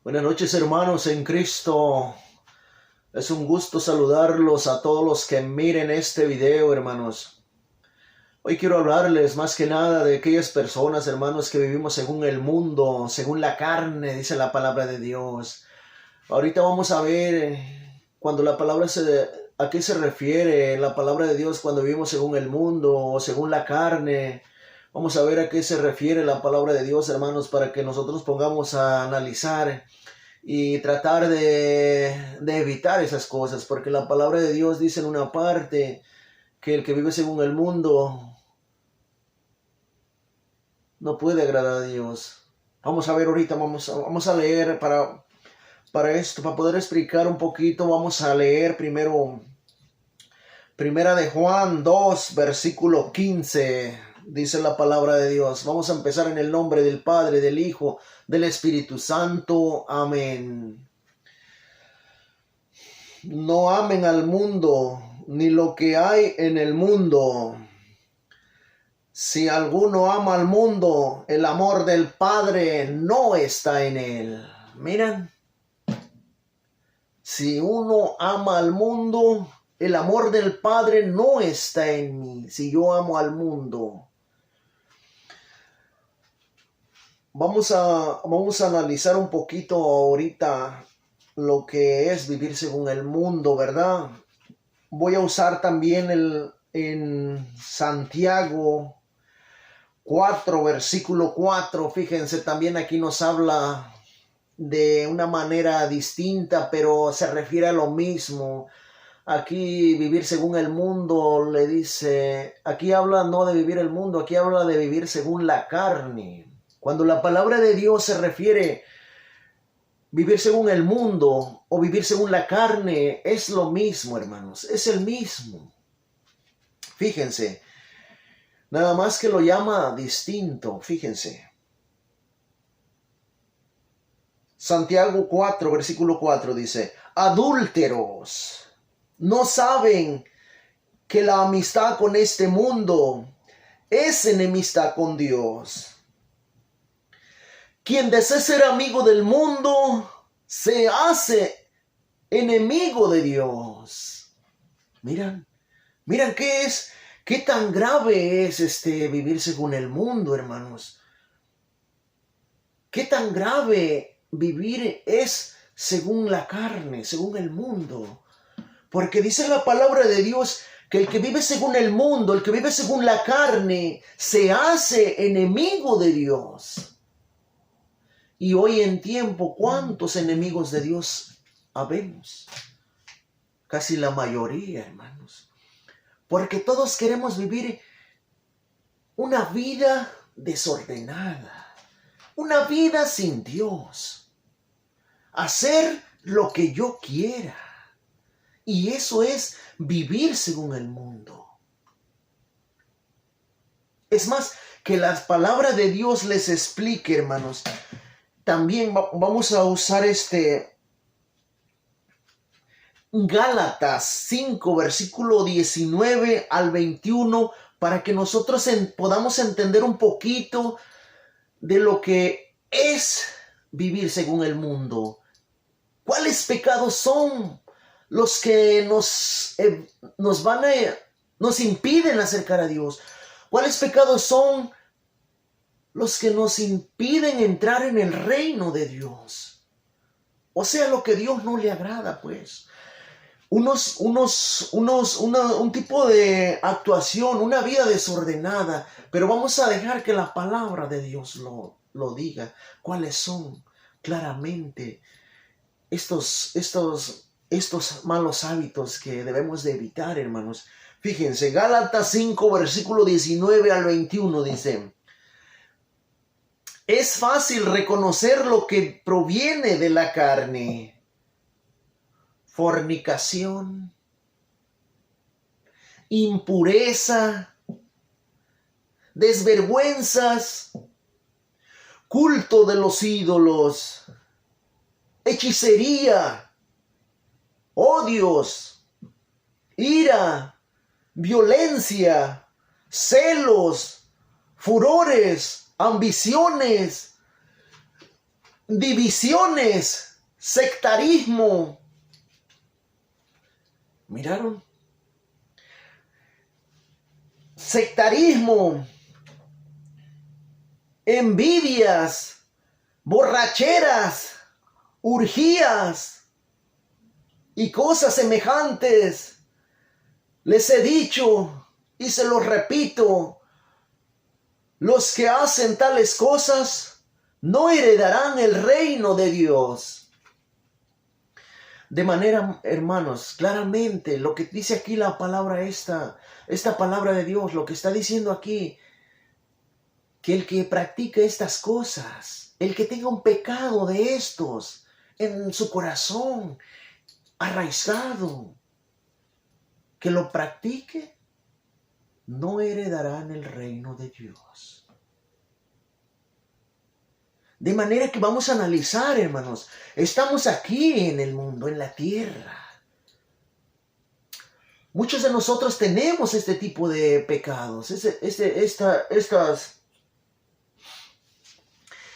Buenas noches, hermanos en Cristo. Es un gusto saludarlos a todos los que miren este video, hermanos. Hoy quiero hablarles más que nada de aquellas personas, hermanos, que vivimos según el mundo, según la carne, dice la palabra de Dios. Ahorita vamos a ver cuando la palabra a qué se refiere la palabra de Dios cuando vivimos según el mundo o según la carne. Vamos a ver a qué se refiere la palabra de Dios, hermanos, para que nosotros pongamos a analizar y tratar de evitar esas cosas, porque la palabra de Dios dice en una parte que el que vive según el mundo no puede agradar a Dios. Vamos a ver ahorita, vamos a leer para esto, para poder explicar un poquito. Vamos a leer primero Primera de Juan 2, versículo 15. Dice la palabra de Dios. Vamos a empezar en el nombre del Padre, del Hijo, del Espíritu Santo. Amén. No amen al mundo, ni lo que hay en el mundo. Si alguno ama al mundo, el amor del Padre no está en él. Miren, si uno ama al mundo, el amor del Padre no está en mí. Si yo amo al mundo. Vamos a analizar un poquito ahorita lo que es vivir según el mundo, ¿verdad? Voy a usar también en Santiago 4, versículo 4. Fíjense, también aquí nos habla de una manera distinta, pero se refiere a lo mismo. Aquí vivir según el mundo le dice, aquí habla no de vivir el mundo, aquí habla de vivir según la carne. Cuando la palabra de Dios se refiere vivir según el mundo o vivir según la carne, es lo mismo, hermanos, es el mismo. Fíjense, nada más que lo llama distinto, fíjense. Santiago 4, versículo 4 dice, adúlteros, ¿no saben que la amistad con este mundo es enemistad con Dios? Quien desea ser amigo del mundo se hace enemigo de Dios. Miran qué tan grave es vivir según el mundo, hermanos. Qué tan grave vivir es según la carne, según el mundo. Porque dice la palabra de Dios que el que vive según el mundo, el que vive según la carne, se hace enemigo de Dios. Y hoy en tiempo, ¿cuántos enemigos de Dios habemos? Casi la mayoría, hermanos. Porque todos queremos vivir una vida desordenada, una vida sin Dios. Hacer lo que yo quiera. Y eso es vivir según el mundo. Es más, que las palabras de Dios les explique, hermanos. También vamos a usar Gálatas 5, versículo 19 al 21, para que nosotros podamos entender un poquito de lo que es vivir según el mundo. ¿Cuáles pecados son los que nos impiden acercar a Dios? ¿Cuáles pecados son los que nos impiden entrar en el reino de Dios? O sea, lo que a Dios no le agrada, pues. Un tipo de actuación, una vida desordenada. Pero vamos a dejar que la palabra de Dios lo diga. ¿Cuáles son claramente estos malos hábitos que debemos de evitar, hermanos? Fíjense, Gálatas 5, versículo 19 al 21 dice: es fácil reconocer lo que proviene de la carne: fornicación, impureza, desvergüenzas, culto de los ídolos, hechicería, odios, ira, violencia, celos, furores, ambiciones, divisiones, sectarismo. ¿Miraron? Sectarismo, envidias, borracheras, orgías y cosas semejantes. Les he dicho y se los repito, los que hacen tales cosas no heredarán el reino de Dios. De manera, hermanos, claramente lo que dice aquí la palabra esta palabra de Dios, lo que está diciendo aquí, que el que practica estas cosas, el que tenga un pecado de estos en su corazón, arraigado, que lo practique, no heredarán el reino de Dios. De manera que vamos a analizar, hermanos, estamos aquí en el mundo, en la tierra. Muchos de nosotros tenemos este tipo de pecados,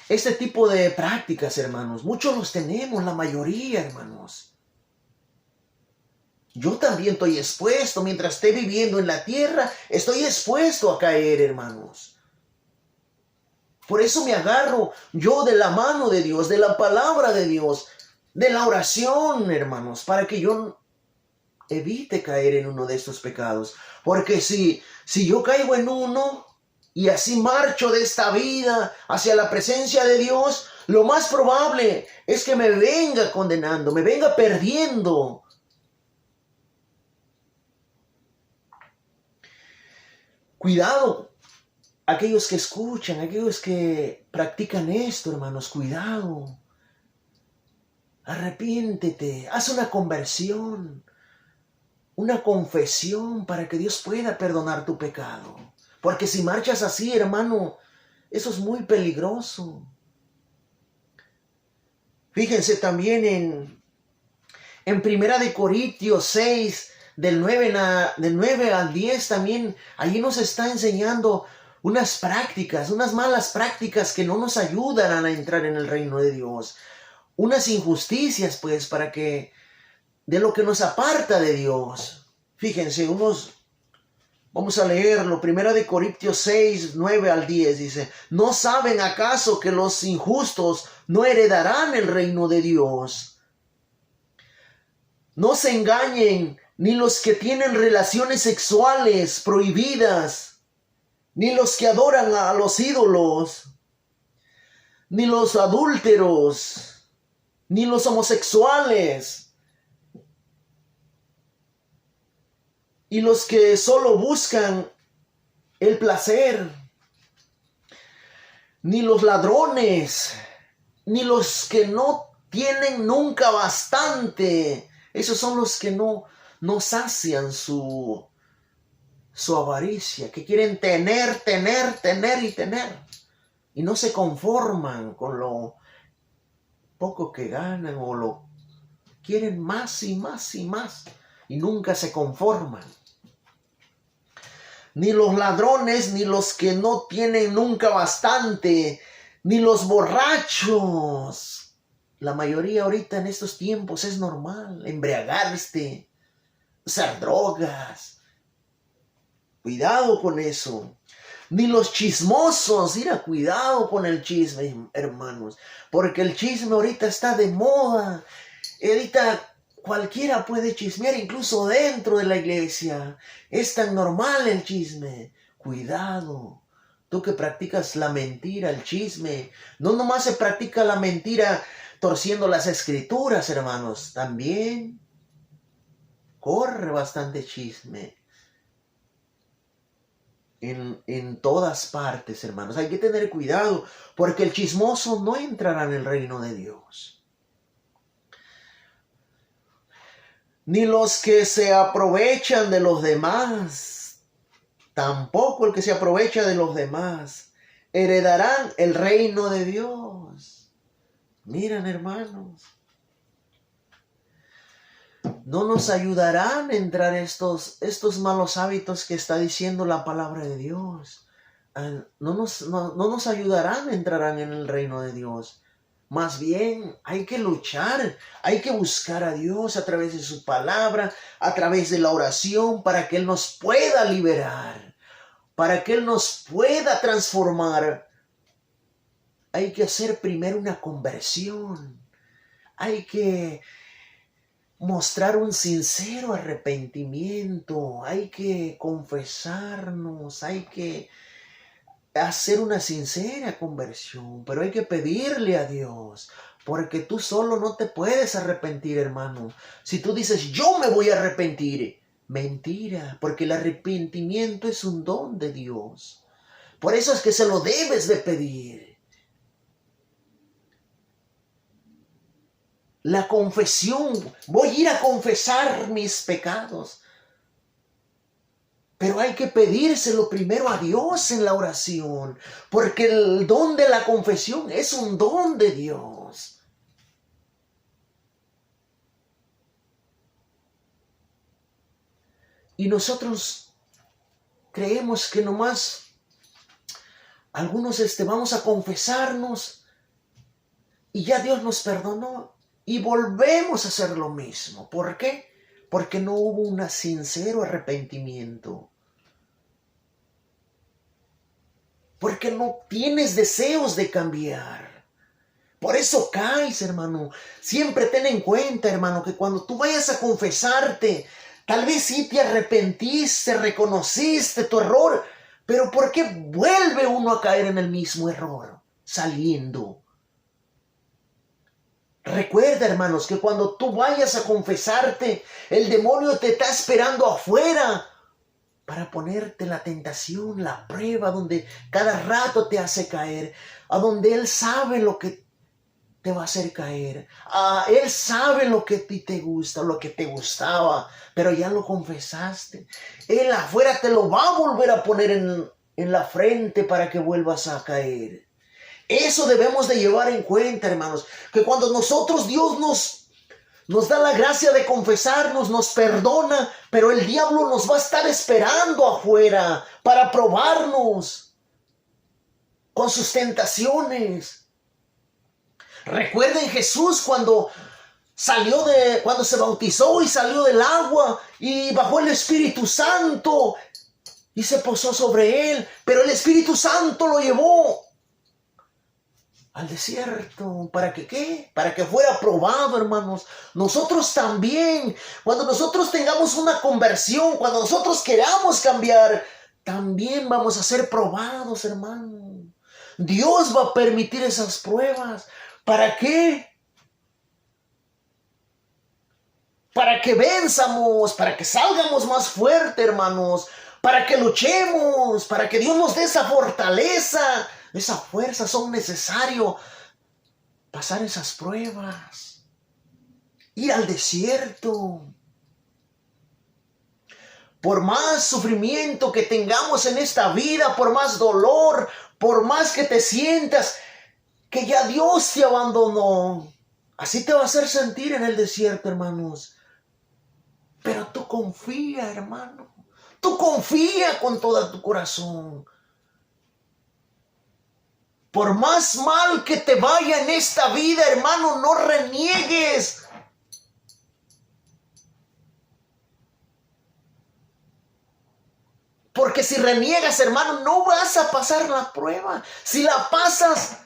este tipo de prácticas, hermanos. Muchos los tenemos, la mayoría, hermanos. Yo también estoy expuesto, mientras esté viviendo en la tierra, estoy expuesto a caer, hermanos. Por eso me agarro yo de la mano de Dios, de la palabra de Dios, de la oración, hermanos, para que yo evite caer en uno de estos pecados. Porque si yo caigo en uno y así marcho de esta vida hacia la presencia de Dios, lo más probable es que me venga condenando, me venga perdiendo. Cuidado, aquellos que escuchan, aquellos que practican esto, hermanos, cuidado. Arrepiéntete, haz una conversión, una confesión para que Dios pueda perdonar tu pecado. Porque si marchas así, hermano, eso es muy peligroso. Fíjense también en 1 Corintios 6, del 9 al 10 también, allí nos está enseñando unas prácticas, unas malas prácticas que no nos ayudan a entrar en el reino de Dios. Unas injusticias, pues, para que, de lo que nos aparta de Dios. Fíjense, vamos a leerlo, 1 Corintios 6, 9 al 10, dice, ¿no saben acaso que los injustos no heredarán el reino de Dios? No se engañen, ni los que tienen relaciones sexuales prohibidas, ni los que adoran a los ídolos, ni los adúlteros, ni los homosexuales, y los que solo buscan el placer, ni los ladrones, ni los que no tienen nunca bastante. Esos son los que no sacian su avaricia, que quieren tener y tener. Y no se conforman con lo poco que ganan o lo quieren más y más y más. Y nunca se conforman. Ni los ladrones, ni los que no tienen nunca bastante, ni los borrachos. La mayoría ahorita en estos tiempos es normal embriagarse, usar drogas. Cuidado con eso. Ni los chismosos, mira, cuidado con el chisme, hermanos, porque el chisme ahorita está de moda. Ahorita cualquiera puede chismear, incluso dentro de la iglesia. Es tan normal el chisme. Cuidado. Tú que practicas la mentira, el chisme. No nomás se practica la mentira torciendo las escrituras, hermanos. También corre bastante chisme. En todas partes, hermanos. Hay que tener cuidado, porque el chismoso no entrará en el reino de Dios. Ni los que se aprovechan de los demás, tampoco el que se aprovecha de los demás, heredarán el reino de Dios. Miren, hermanos, no nos ayudarán a entrar estos malos hábitos que está diciendo la palabra de Dios. No nos ayudarán a entrar en el reino de Dios. Más bien hay que luchar, hay que buscar a Dios a través de su palabra, a través de la oración, para que Él nos pueda liberar, para que Él nos pueda transformar. Hay que hacer primero una conversión. Hay que mostrar un sincero arrepentimiento. Hay que confesarnos. Hay que hacer una sincera conversión. Pero hay que pedirle a Dios. Porque tú solo no te puedes arrepentir, hermano. Si tú dices, yo me voy a arrepentir. Mentira. Porque el arrepentimiento es un don de Dios. Por eso es que se lo debes de pedir. La confesión, voy a ir a confesar mis pecados. Pero hay que pedírselo primero a Dios en la oración, porque el don de la confesión es un don de Dios. Y nosotros creemos que nomás algunos vamos a confesarnos y ya Dios nos perdonó. Y volvemos a hacer lo mismo. ¿Por qué? Porque no hubo un sincero arrepentimiento. Porque no tienes deseos de cambiar. Por eso caes, hermano. Siempre ten en cuenta, hermano, que cuando tú vayas a confesarte, tal vez sí te arrepentiste, reconociste tu error, pero ¿por qué vuelve uno a caer en el mismo error? Saliendo. Recuerda, hermanos, que cuando tú vayas a confesarte, el demonio te está esperando afuera para ponerte la tentación, la prueba, donde cada rato te hace caer, a donde él sabe lo que te va a hacer caer. Él sabe lo que a ti te gusta, lo que te gustaba, pero ya lo confesaste. Él afuera te lo va a volver a poner en la frente para que vuelvas a caer. Eso debemos de llevar en cuenta, hermanos, que cuando Dios nos da la gracia de confesarnos, nos perdona, pero el diablo nos va a estar esperando afuera para probarnos con sus tentaciones. Recuerden Jesús cuando se bautizó y salió del agua y bajó el Espíritu Santo y se posó sobre él, pero el Espíritu Santo lo llevó al desierto. ¿Para que qué? Para que fuera probado, hermanos. Nosotros también, cuando nosotros tengamos una conversión, cuando nosotros queramos cambiar, también vamos a ser probados, hermano. Dios va a permitir esas pruebas. ¿Para qué? Para que venzamos, para que salgamos más fuertes, hermanos. Para que luchemos, para que Dios nos dé esa fortaleza. Esa fuerza son necesarios pasar esas pruebas, ir al desierto. Por más sufrimiento que tengamos en esta vida, por más dolor, por más que te sientas que ya Dios te abandonó, así te va a hacer sentir en el desierto, hermanos. Pero tú confía, hermano. Tú confía con todo tu corazón. Por más mal que te vaya en esta vida, hermano, no reniegues. Porque si reniegas, hermano, no vas a pasar la prueba. Si la pasas,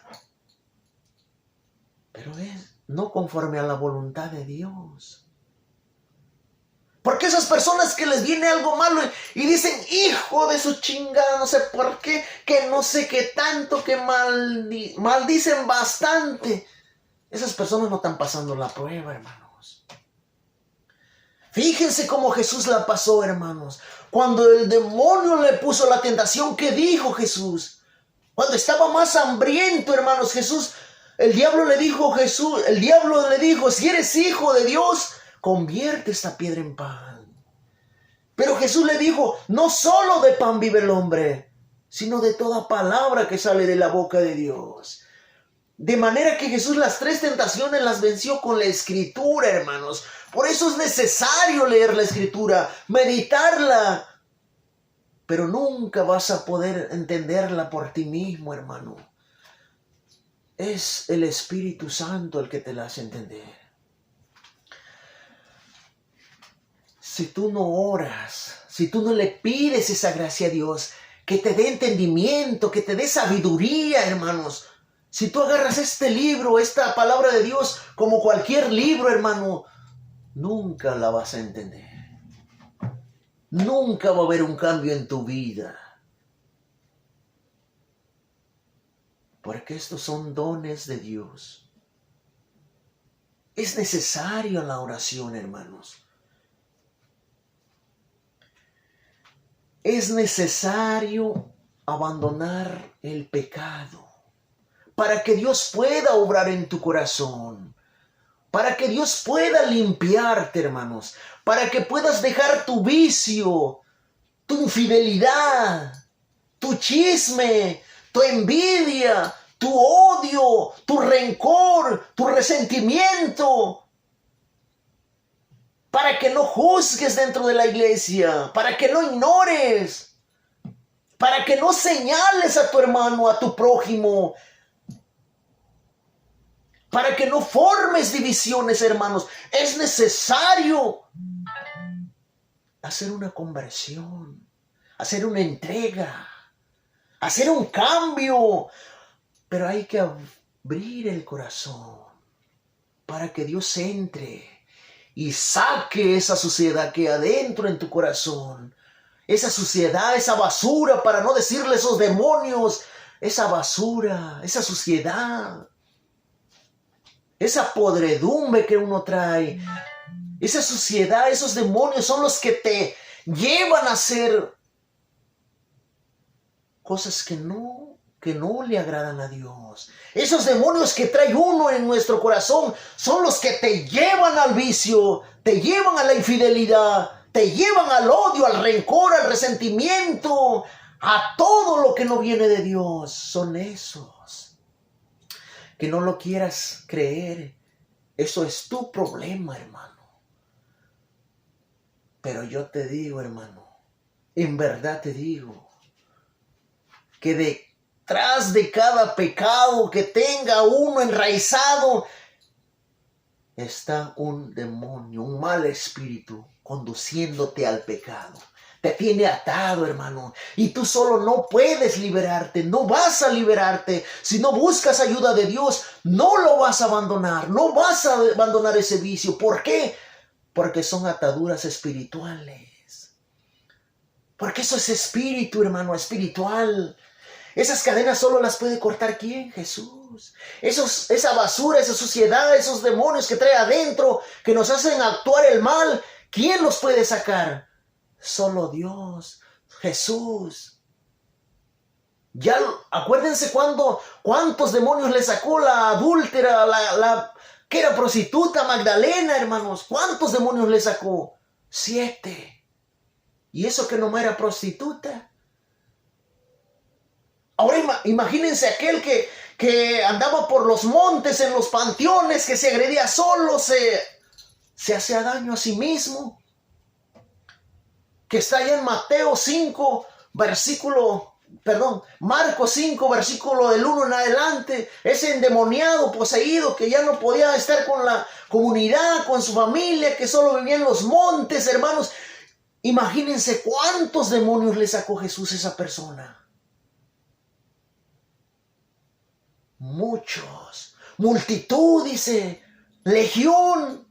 pero es no conforme a la voluntad de Dios. Porque esas personas que les viene algo malo y dicen, hijo de su chingada, no sé por qué, que no sé qué tanto, que maldicen bastante. Esas personas no están pasando la prueba, hermanos. Fíjense cómo Jesús la pasó, hermanos. Cuando el demonio le puso la tentación, ¿qué dijo Jesús? Cuando estaba más hambriento, hermanos, el diablo le dijo, si eres hijo de Dios, convierte esta piedra en pan. Pero Jesús le dijo, no solo de pan vive el hombre, sino de toda palabra que sale de la boca de Dios. De manera que Jesús las 3 tentaciones las venció con la Escritura, hermanos. Por eso es necesario leer la Escritura, meditarla. Pero nunca vas a poder entenderla por ti mismo, hermano. Es el Espíritu Santo el que te la hace entender. Si tú no oras, si tú no le pides esa gracia a Dios, que te dé entendimiento, que te dé sabiduría, hermanos. Si tú agarras este libro, esta palabra de Dios, como cualquier libro, hermano, nunca la vas a entender. Nunca va a haber un cambio en tu vida. Porque estos son dones de Dios. Es necesario la oración, hermanos. Es necesario abandonar el pecado para que Dios pueda obrar en tu corazón, para que Dios pueda limpiarte, hermanos, para que puedas dejar tu vicio, tu infidelidad, tu chisme, tu envidia, tu odio, tu rencor, tu resentimiento, para que no juzgues dentro de la iglesia, para que no ignores, para que no señales a tu hermano, a tu prójimo, para que no formes divisiones, hermanos. Es necesario hacer una conversión, hacer una entrega, hacer un cambio, pero hay que abrir el corazón para que Dios entre y saque esa suciedad que hay adentro en tu corazón, esa suciedad, esa basura, para no decirle esos demonios, esa basura, esa suciedad, esa podredumbre que uno trae, esa suciedad, esos demonios son los que te llevan a hacer cosas que no le agradan a Dios. Esos demonios que trae uno en nuestro corazón son los que te llevan al vicio, te llevan a la infidelidad, te llevan al odio, al rencor, al resentimiento, a todo lo que no viene de Dios. Son esos. Que no lo quieras creer, eso es tu problema, hermano. Pero yo te digo, hermano, en verdad te digo, que detrás de cada pecado que tenga uno enraizado, está un demonio, un mal espíritu, conduciéndote al pecado. Te tiene atado, hermano, y tú solo no puedes liberarte, no vas a liberarte. Si no buscas ayuda de Dios, no lo vas a abandonar, no vas a abandonar ese vicio. ¿Por qué? Porque son ataduras espirituales. Porque eso es espíritu, hermano, espiritual. Esas cadenas solo las puede cortar ¿quién? Jesús. Esa basura, esa suciedad, esos demonios que trae adentro, que nos hacen actuar el mal, ¿quién los puede sacar? Solo Dios, Jesús. Ya acuérdense cuántos demonios le sacó la adúltera, la que era prostituta, Magdalena, hermanos. ¿Cuántos demonios le sacó? 7. Y eso que no era prostituta. Ahora imagínense aquel que andaba por los montes, en los panteones, que se agredía solo, se hacía daño a sí mismo. Que está allá en Marcos 5, versículo del 1 en adelante, ese endemoniado, poseído, que ya no podía estar con la comunidad, con su familia, que solo vivía en los montes, hermanos. Imagínense cuántos demonios le sacó Jesús a esa persona. Muchos, multitud, dice, legión.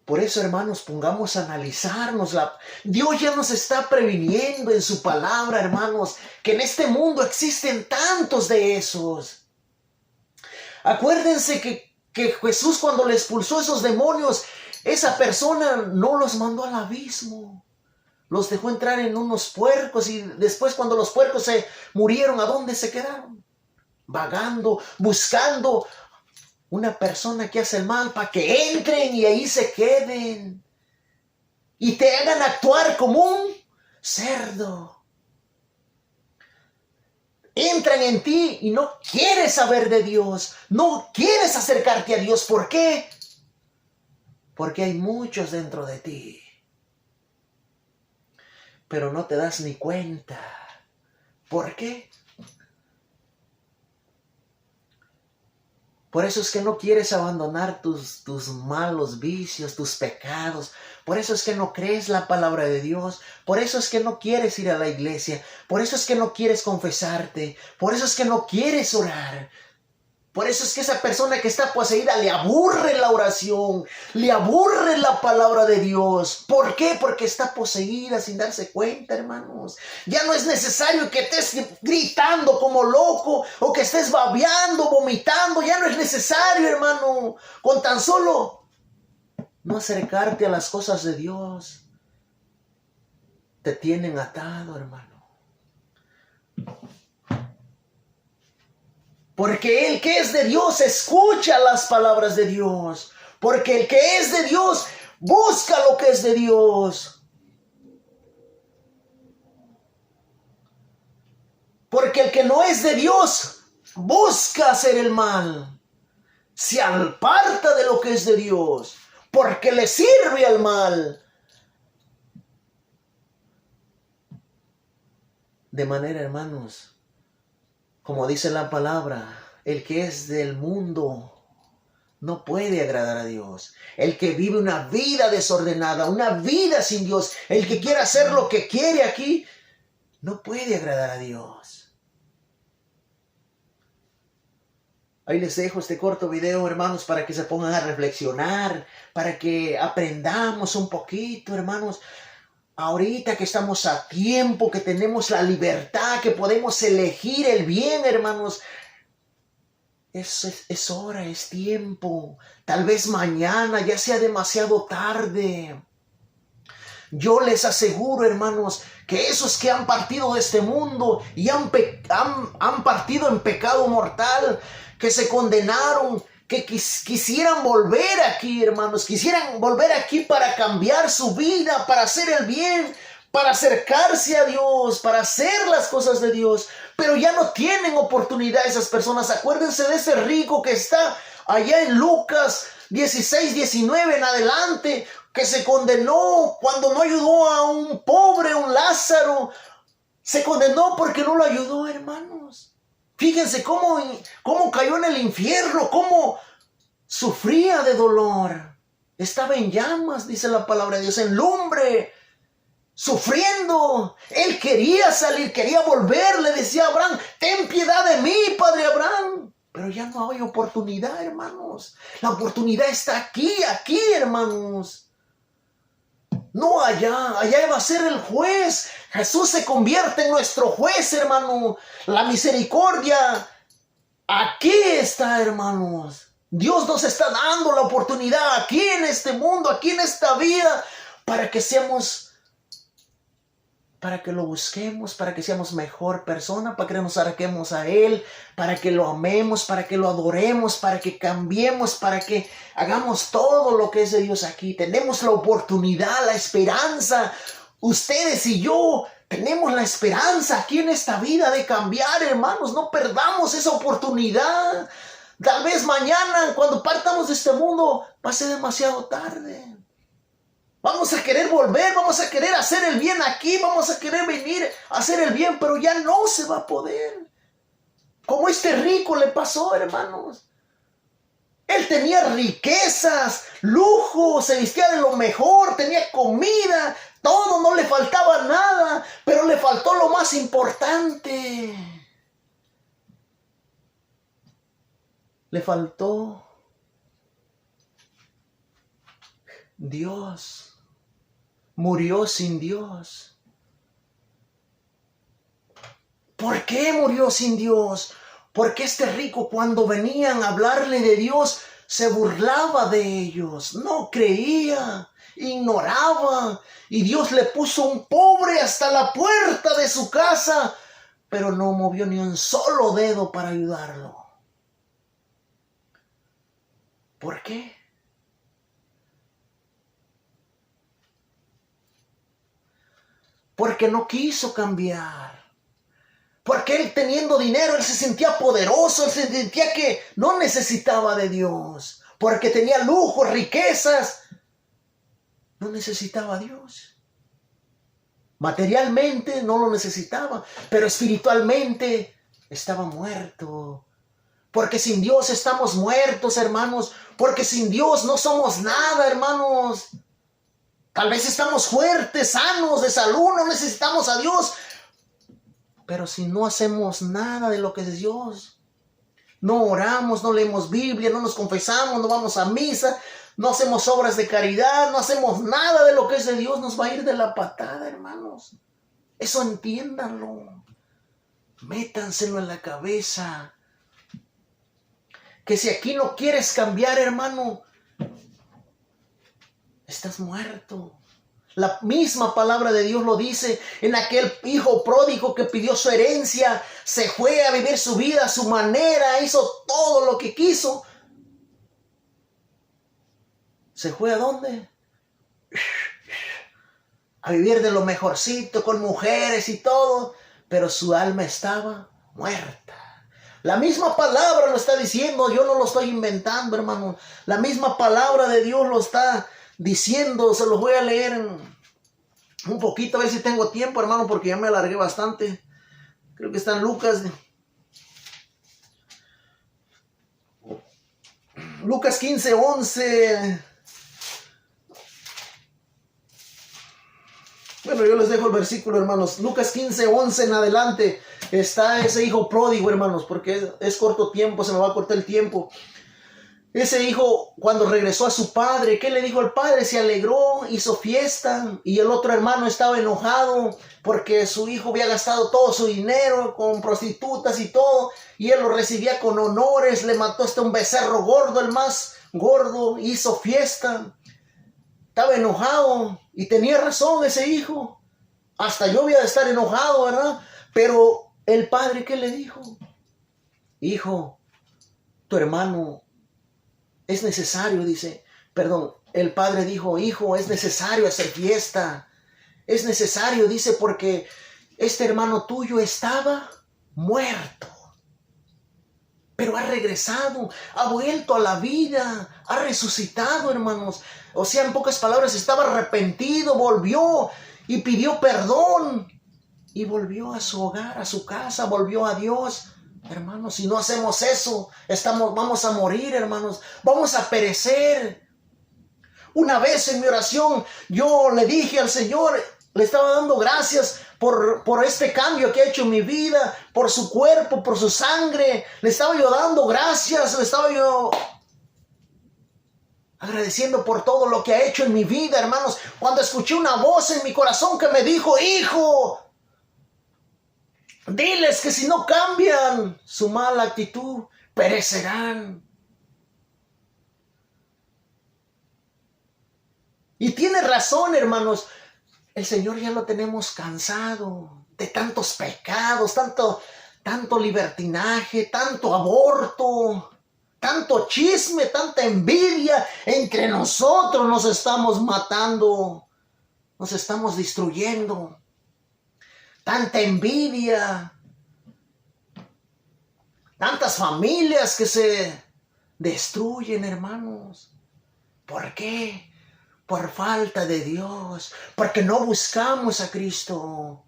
Por eso, hermanos, pongamos a analizarnos. Dios ya nos está previniendo en su palabra, hermanos, que en este mundo existen tantos de esos. Acuérdense que Jesús, cuando le expulsó esos demonios, esa persona no los mandó al abismo. Los dejó entrar en unos puercos, y después, cuando los puercos se murieron, ¿a dónde se quedaron? Vagando, buscando una persona que hace el mal para que entren y ahí se queden y te hagan actuar como un cerdo. Entran en ti y no quieres saber de Dios, no quieres acercarte a Dios. ¿Por qué? Porque hay muchos dentro de ti, pero no te das ni cuenta. ¿Por qué? Por eso es que no quieres abandonar tus malos vicios, tus pecados. Por eso es que no crees la palabra de Dios. Por eso es que no quieres ir a la iglesia. Por eso es que no quieres confesarte. Por eso es que no quieres orar. Por eso es que esa persona que está poseída le aburre la oración, le aburre la palabra de Dios. ¿Por qué? Porque está poseída sin darse cuenta, hermanos. Ya no es necesario que estés gritando como loco o que estés babeando, vomitando. Ya no es necesario, hermano. Con tan solo no acercarte a las cosas de Dios, te tienen atado, hermano. Porque el que es de Dios escucha las palabras de Dios. Porque el que es de Dios busca lo que es de Dios. Porque el que no es de Dios busca hacer el mal. Se aparta de lo que es de Dios. Porque le sirve al mal. De manera, hermanos, como dice la palabra, el que es del mundo no puede agradar a Dios. El que vive una vida desordenada, una vida sin Dios, el que quiere hacer lo que quiere aquí, no puede agradar a Dios. Ahí les dejo este corto video, hermanos, para que se pongan a reflexionar, para que aprendamos un poquito, hermanos. Ahorita que estamos a tiempo, que tenemos la libertad, que podemos elegir el bien, hermanos. Es hora, es tiempo. Tal vez mañana ya sea demasiado tarde. Yo les aseguro, hermanos, que esos que han partido de este mundo y han partido en pecado mortal, que se condenaron, que quisieran volver aquí, hermanos, quisieran volver aquí para cambiar su vida, para hacer el bien, para acercarse a Dios, para hacer las cosas de Dios, pero ya no tienen oportunidad esas personas. Acuérdense de ese rico que está allá en Lucas 16, 19 en adelante, que se condenó cuando no ayudó a un pobre, un Lázaro. Se condenó porque no lo ayudó, hermanos. Fíjense cómo cayó en el infierno, cómo sufría de dolor. Estaba en llamas, dice la palabra de Dios, en lumbre, sufriendo. Él quería salir, quería volver. Le decía a Abraham, ten piedad de mí, padre Abraham. Pero ya no hay oportunidad, hermanos. La oportunidad está aquí, hermanos. No allá va a ser el juez. Jesús se convierte en nuestro juez, hermano. La misericordia aquí está, hermanos. Dios nos está dando la oportunidad aquí en este mundo, aquí en esta vida, para que lo busquemos, para que seamos mejor persona, para que nos acerquemos a Él, para que lo amemos, para que lo adoremos, para que cambiemos, para que hagamos todo lo que es de Dios aquí. Tenemos la oportunidad, la esperanza. Ustedes y yo tenemos la esperanza aquí en esta vida de cambiar, hermanos. No perdamos esa oportunidad. Tal vez mañana, cuando partamos de este mundo, va a ser demasiado tarde. Vamos a querer volver, vamos a querer hacer el bien aquí, vamos a querer venir a hacer el bien, pero ya no se va a poder. Como este rico le pasó, hermanos. Él tenía riquezas, lujo, se vestía de lo mejor, tenía comida, todo, no le faltaba nada, pero le faltó lo más importante. Le faltó Dios. Murió sin Dios. ¿Por qué murió sin Dios? Porque este rico, cuando venían a hablarle de Dios, se burlaba de ellos, no creía, ignoraba, y Dios le puso un pobre hasta la puerta de su casa, pero no movió ni un solo dedo para ayudarlo. ¿Por qué? Porque no quiso cambiar. Porque él, teniendo dinero, él se sentía poderoso, él se sentía que no necesitaba de Dios. Porque tenía lujos, riquezas, no necesitaba a Dios. Materialmente no lo necesitaba, pero espiritualmente estaba muerto. Porque sin Dios estamos muertos, hermanos. Porque sin Dios no somos nada, hermanos. Tal vez estamos fuertes, sanos, de salud, no necesitamos a Dios. Pero si no hacemos nada de lo que es Dios, no oramos, no leemos Biblia, no nos confesamos, no vamos a misa, no hacemos obras de caridad, no hacemos nada de lo que es de Dios, nos va a ir de la patada, hermanos. Eso entiéndanlo. Métanselo en la cabeza. Que si aquí no quieres cambiar, hermano, estás muerto. La misma palabra de Dios lo dice en aquel hijo pródigo que pidió su herencia, se fue a vivir su vida a su manera, hizo todo lo que quiso. ¿Se fue a dónde? A vivir de lo mejorcito, con mujeres y todo, pero su alma estaba muerta. La misma palabra lo está diciendo, yo no lo estoy inventando, hermano. La misma palabra de Dios lo está diciendo, se los voy a leer un poquito, a ver si tengo tiempo, hermano, porque ya me alargué bastante. Creo que está en Lucas 15:11. Bueno, yo les dejo el versículo, hermanos. Lucas 15:11 en adelante está ese hijo pródigo, hermanos, porque es corto tiempo, se me va a cortar el tiempo. Ese hijo, cuando regresó a su padre, ¿qué le dijo al padre? Se alegró, hizo fiesta, y el otro hermano estaba enojado porque su hijo había gastado todo su dinero con prostitutas y todo, y él lo recibía con honores, le mató hasta un becerro gordo, el más gordo, hizo fiesta. Estaba enojado y tenía razón ese hijo. Hasta yo había de estar enojado, ¿verdad? Pero el padre, ¿qué le dijo? Hijo, tu hermano es necesario, dice, perdón, el padre dijo, hijo, es necesario hacer fiesta. Es necesario, dice, porque este hermano tuyo estaba muerto, pero ha regresado, ha vuelto a la vida, ha resucitado, hermanos. O sea, en pocas palabras, estaba arrepentido, volvió y pidió perdón y volvió a su hogar, a su casa, volvió a Dios. Hermanos, si no hacemos eso, vamos a morir, hermanos, vamos a perecer. Una vez en mi oración, yo le dije al Señor, le estaba dando gracias por este cambio que ha hecho en mi vida, por su cuerpo, por su sangre. Le estaba yo dando gracias, le estaba yo agradeciendo por todo lo que ha hecho en mi vida, hermanos. Cuando escuché una voz en mi corazón que me dijo, hijo, diles que si no cambian su mala actitud, perecerán. Y tiene razón, hermanos. El Señor ya lo tenemos cansado de tantos pecados, tanto libertinaje, tanto aborto, tanto chisme, tanta envidia. Entre nosotros nos estamos matando, nos estamos destruyendo. Tanta envidia, tantas familias que se destruyen, hermanos. ¿Por qué? Por falta de Dios, porque no buscamos a Cristo.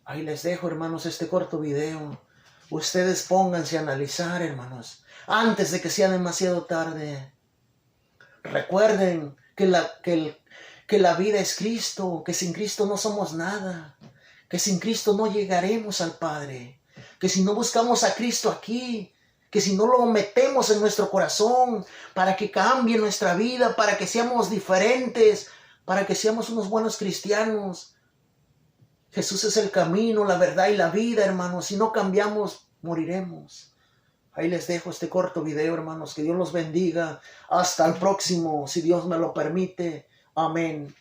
Ahí les dejo, hermanos, este corto video. Ustedes pónganse a analizar, hermanos, antes de que sea demasiado tarde. Recuerden que la vida es Cristo, que sin Cristo no somos nada, que sin Cristo no llegaremos al Padre, que si no buscamos a Cristo aquí, que si no lo metemos en nuestro corazón para que cambie nuestra vida, para que seamos diferentes, para que seamos unos buenos cristianos. Jesús es el camino, la verdad y la vida, hermanos. Si no cambiamos, moriremos. Ahí les dejo este corto video, hermanos. Que Dios los bendiga. Hasta el próximo, si Dios me lo permite. Amén.